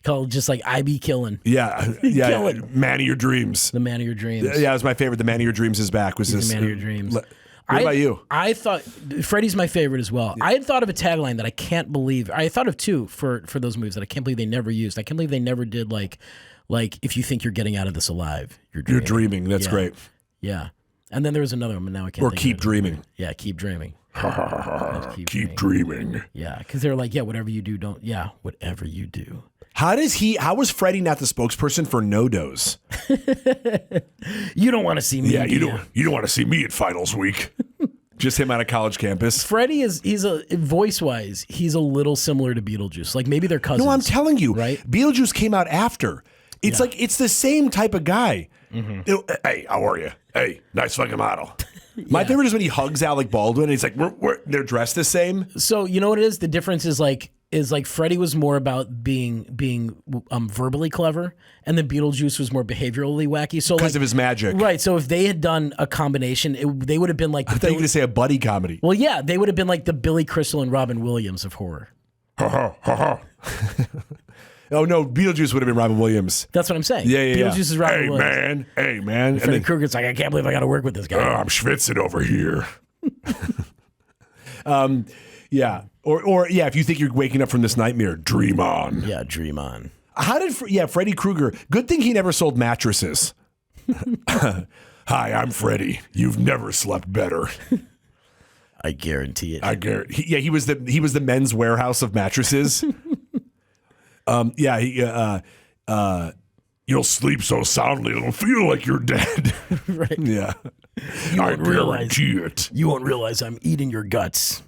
called just like I Be Killing. Yeah, Killing. Man of Your Dreams. The Man of Your Dreams. Yeah, it was my favorite. The Man of Your Dreams is back. Was this The Man of Your Dreams? What about you? I thought Freddy's my favorite as well. I had thought of a tagline that I can't believe. I thought of two for those movies that I can't believe they never used. I can't believe they never did like if you think you're getting out of this alive, you're dreaming. You're dreaming. That's great. Yeah. And then there was another one, but now I can't Or think Keep of it. Dreaming. Yeah, Keep Dreaming. Keep dreaming. Yeah, because they're like, whatever you do, whatever you do. How was Freddie not the spokesperson for No-Dos? You don't want to see me. Yeah, you don't want to see me at finals week. Just him on a college campus. Freddie he's voice-wise, he's a little similar to Beetlejuice. Like maybe they're cousins. No, I'm telling you. Right? Beetlejuice came out after. It's like, it's the same type of guy. Hey, how are you? Hey, nice fucking model. My favorite is when he hugs Alec Baldwin and he's like, they're dressed the same. So you know what it is? The difference is like Freddie was more about being verbally clever, and then Beetlejuice was more behaviorally wacky. So Because of his magic. right? So if they had done a combination, they would have been like. I thought you were going to say a buddy comedy. Well, yeah, they would have been like the Billy Crystal and Robin Williams of horror. Oh no, Beetlejuice would have been Robin Williams. That's what I'm saying. Yeah. Beetlejuice is Robin Williams. Hey man. And Freddy Krueger's like, I can't believe I got to work with this guy. I'm schwitzing over here. Yeah. Or if you think you're waking up from this nightmare, dream on. Yeah, dream on. How did Freddy Krueger? Good thing he never sold mattresses. Hi, I'm Freddy. You've never slept better. I guarantee it. I guarantee. Yeah, he was the men's warehouse of mattresses. You'll sleep so soundly it'll feel like you're dead. Right. Yeah. I guarantee it. You won't realize I'm eating your guts.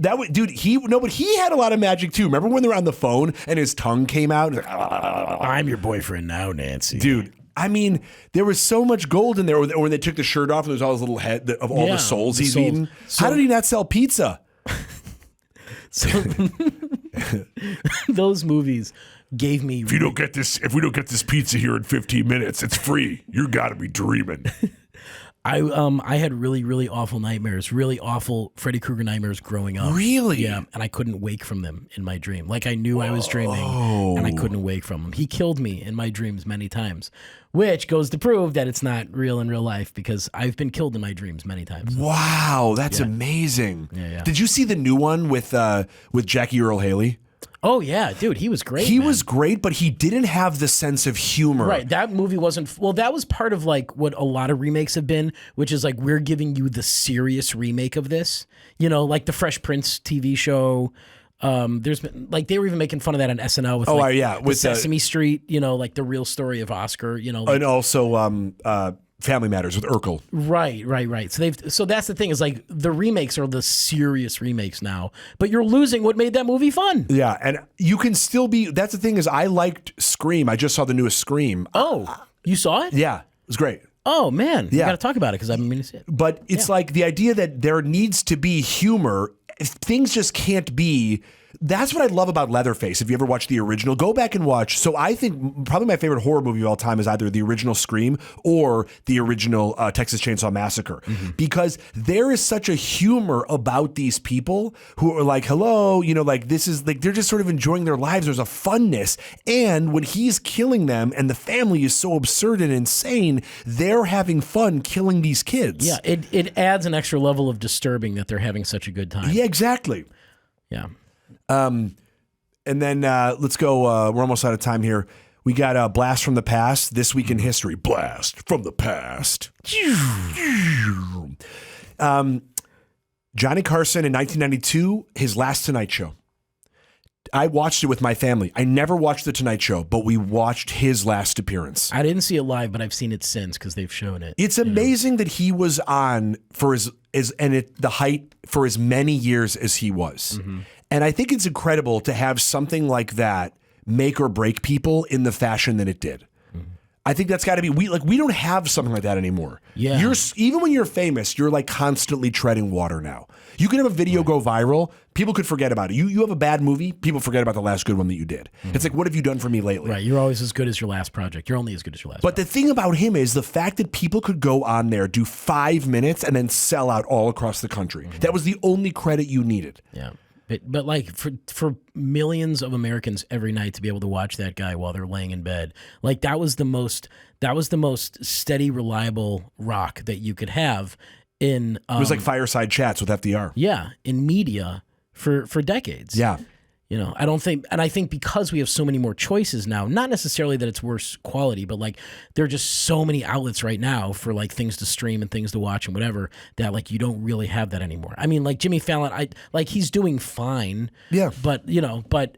But he had a lot of magic too. Remember when they were on the phone and his tongue came out? Like, I'm your boyfriend now, Nancy. Dude, I mean, there was so much gold in there. Or when they took the shirt off and there's all his little head of all the souls he's eaten. How did he not sell pizza? So those movies gave me. If we don't get this pizza here in 15 minutes, it's free. You got to be dreaming. I had really, really awful nightmares, really awful Freddy Krueger nightmares growing up. Really? Yeah, and I couldn't wake from them in my dream. Like I knew I was dreaming, and I couldn't wake from them. He killed me in my dreams many times, which goes to prove that it's not real in real life because I've been killed in my dreams many times. Wow, that's amazing. Yeah. Did you see the new one with Jackie Earle Haley? Oh yeah, dude, he was great. He was great, but he didn't have the sense of humor. Right, that movie wasn't. Well, that was part of like what a lot of remakes have been, which is like we're giving you the serious remake of this. You know, like the Fresh Prince TV show. There's been like they were even making fun of that on SNL with with Sesame Street. You know, like the real story of Oscar. You know, like, and also Family Matters with Urkel. Right. So that's the thing is like the remakes are the serious remakes now, but you're losing what made that movie fun. Yeah, and you can still be. That's the thing is I liked Scream. I just saw the newest Scream. Oh, you saw it? Yeah, it was great. Oh man, yeah. I got to talk about it because I've been meaning to see it. But it's like the idea that there needs to be humor. Things just can't be. That's what I love about Leatherface. If you ever watched the original, go back and watch. So I think probably my favorite horror movie of all time is either the original Scream or the original Texas Chainsaw Massacre. Because there is such a humor about these people who are like, hello, you know, like this is like, they're just sort of enjoying their lives. There's a funness. And when he's killing them and the family is so absurd and insane, they're having fun killing these kids. Yeah, it adds an extra level of disturbing that they're having such a good time. Yeah, exactly. Yeah. And then let's go. We're almost out of time here. We got a Blast from the Past, This Week in History. Blast from the Past. Johnny Carson in 1992, his last Tonight Show. I watched it with my family. I never watched The Tonight Show, but we watched his last appearance. I didn't see it live, but I've seen it since because they've shown it. It's amazing that he was on for the height for as many years as he was. And I think it's incredible to have something like that make or break people in the fashion that it did. I think that's got to be we don't have something like that anymore. Yeah. Even when you're famous, you're like constantly treading water now. You could have a video go viral, people could forget about it. You have a bad movie, people forget about the last good one that you did. It's like, what have you done for me lately? Right, you're always as good as your last project. You're only as good as your last. But the thing about him is the fact that people could go on there, do 5 minutes, and then sell out all across the country. That was the only credit you needed. Yeah. But like for millions of Americans every night to be able to watch that guy while they're laying in bed, like that was the most steady, reliable rock that you could have in. It was like fireside chats with FDR. Yeah, in media for decades. Yeah. You know, I think because we have so many more choices now, not necessarily that it's worse quality, but like there are just so many outlets right now for like things to stream and things to watch and whatever that like you don't really have that anymore. I mean, like Jimmy Fallon, he's doing fine. Yeah. But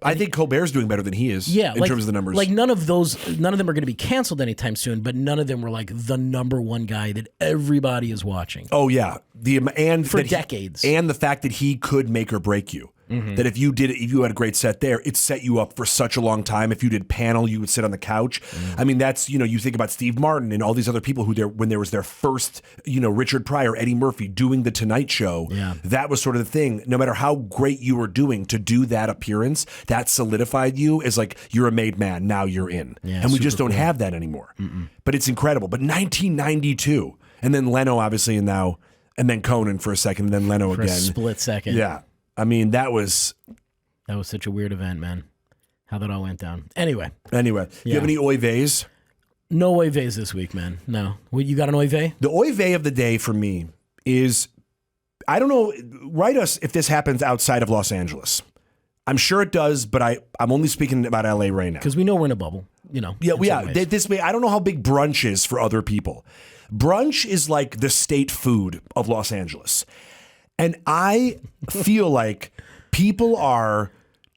I think Colbert's doing better than he is. Yeah, in terms of the numbers. Like none of them are going to be canceled anytime soon, but none of them were like the number one guy that everybody is watching. Oh yeah. For decades. And the fact that he could make or break you. That if you had a great set there, it set you up for such a long time. If you did panel, you would sit on the couch. I mean, that's, you think about Steve Martin and all these other people when there was their first, Richard Pryor, Eddie Murphy doing the Tonight Show. Yeah. That was sort of the thing. No matter how great you were doing, to do that appearance, that solidified you as like, you're a made man. Now you're in. Yeah, and we just don't have that anymore. But it's incredible. But 1992, and then Leno, obviously, and then Conan for a second, and then Leno For again. a split second. Yeah. I mean, that was such a weird event, man. How that all went down. Anyway. You have any oy veys? No oy veys this week, man. No. You got an oy vey? The oy vey of the day for me is, I don't know, write us if this happens outside of Los Angeles. I'm sure it does, but I'm only speaking about LA right now. Because we know we're in a bubble, Yeah, this way, I don't know how big brunch is for other people. Brunch is like the state food of Los Angeles. And I feel like people are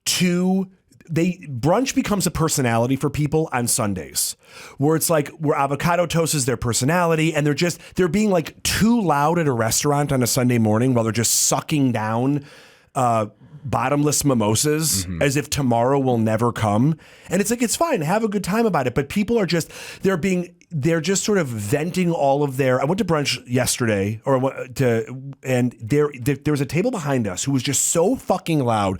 brunch becomes a personality for people on Sundays, where it's like where avocado toast is their personality, and they're being like too loud at a restaurant on a Sunday morning while they're just sucking down bottomless mimosas as if tomorrow will never come. And it's like, it's fine, have a good time about it. But people are they're just sort of venting all of I went to brunch yesterday, and there was a table behind us who was just so fucking loud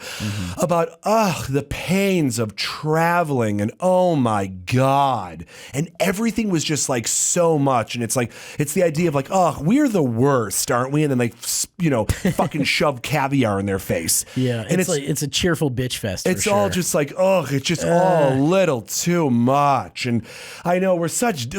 about the pains of traveling, and oh my God, and everything was just like so much, and it's the idea of like, we're the worst, aren't we? And then fucking shove caviar in their face. Yeah, and it's a cheerful bitch fest. It's all just like, it's just all a little too much, and I know we're such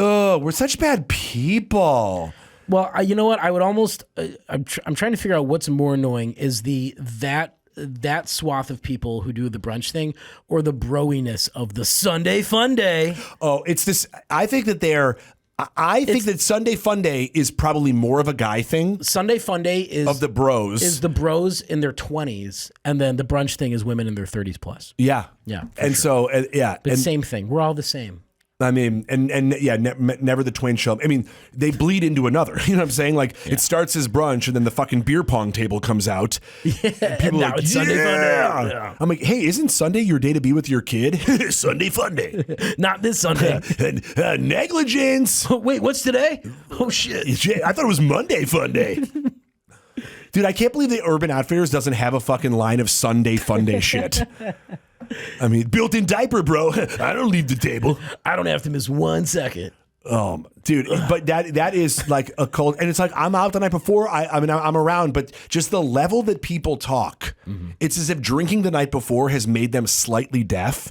bad people. Well, you know what? I would almost. I'm trying to figure out what's more annoying: is that swath of people who do the brunch thing, or the broiness of the Sunday Fun Day. Oh, it's this. I think that that Sunday Fun Day is probably more of a guy thing. Sunday Fun Day is of the bros. Is the bros in their 20s, and then the brunch thing is women in their 30s plus. Yeah, yeah, and sure. So but same thing. We're all the same. I mean, never the twain shall. I mean, they bleed into another. You know what I'm saying? Like, it starts as brunch, and then the fucking beer pong table comes out. Yeah, and people now are like, it's Sunday Fun Day. Yeah. I'm like, hey, isn't Sunday your day to be with your kid? Sunday Fun Day. Not this Sunday. Negligence. Wait, what's today? Oh, shit. I thought it was Monday Fun Day. Dude, I can't believe the Urban Outfitters doesn't have a fucking line of Sunday Fun Day shit. I mean, built-in diaper, bro. I don't leave the table. I don't have to miss 1 second. Dude, but that is like a cold, and it's like, I'm out the night before. I mean, I'm around, but just the level that people talk, it's as if drinking the night before has made them slightly deaf.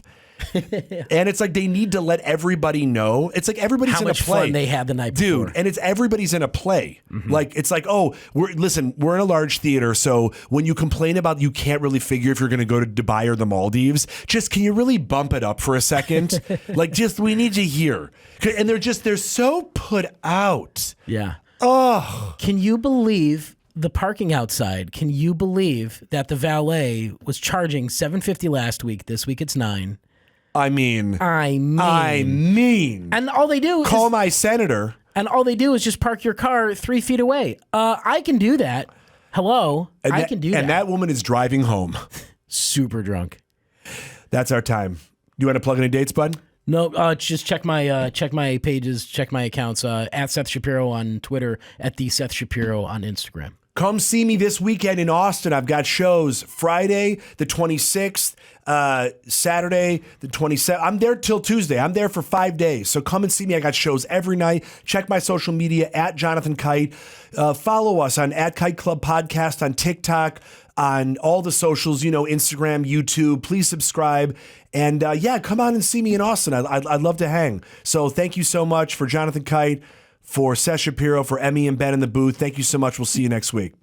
And it's like they need to let everybody know. It's like everybody's in a play. How much fun they had the night before. Dude, and it's everybody's in a play. Like, it's like, we're in a large theater, so when you complain about you can't really figure if you're going to go to Dubai or the Maldives, just can you really bump it up for a second? Like, just, we need you here. And they're so put out. Yeah. Oh. Can you believe the parking outside? Can you believe that the valet was charging $7.50 last week? This week it's $9. I mean. And all they do call my senator. And all they do is just park your car 3 feet away. I can do that. Hello. I can do that. And that woman is driving home. Super drunk. That's our time. You want to plug any dates, bud? No, just check my pages, check my accounts, at Seth Shapiro on Twitter, at the Seth Shapiro on Instagram. Come see me this weekend in Austin. I've got shows Friday, the 26th, Saturday, the 27th. I'm there till Tuesday. I'm there for 5 days. So come and see me. I got shows every night. Check my social media at Jonathan Kite. Follow us on at Kite Club Podcast on TikTok, on all the socials, Instagram, YouTube. Please subscribe. And come on and see me in Austin. I'd love to hang. So thank you so much for Jonathan Kite. For Seth Shapiro, for Emmy and Ben in the booth, thank you so much. We'll see you next week.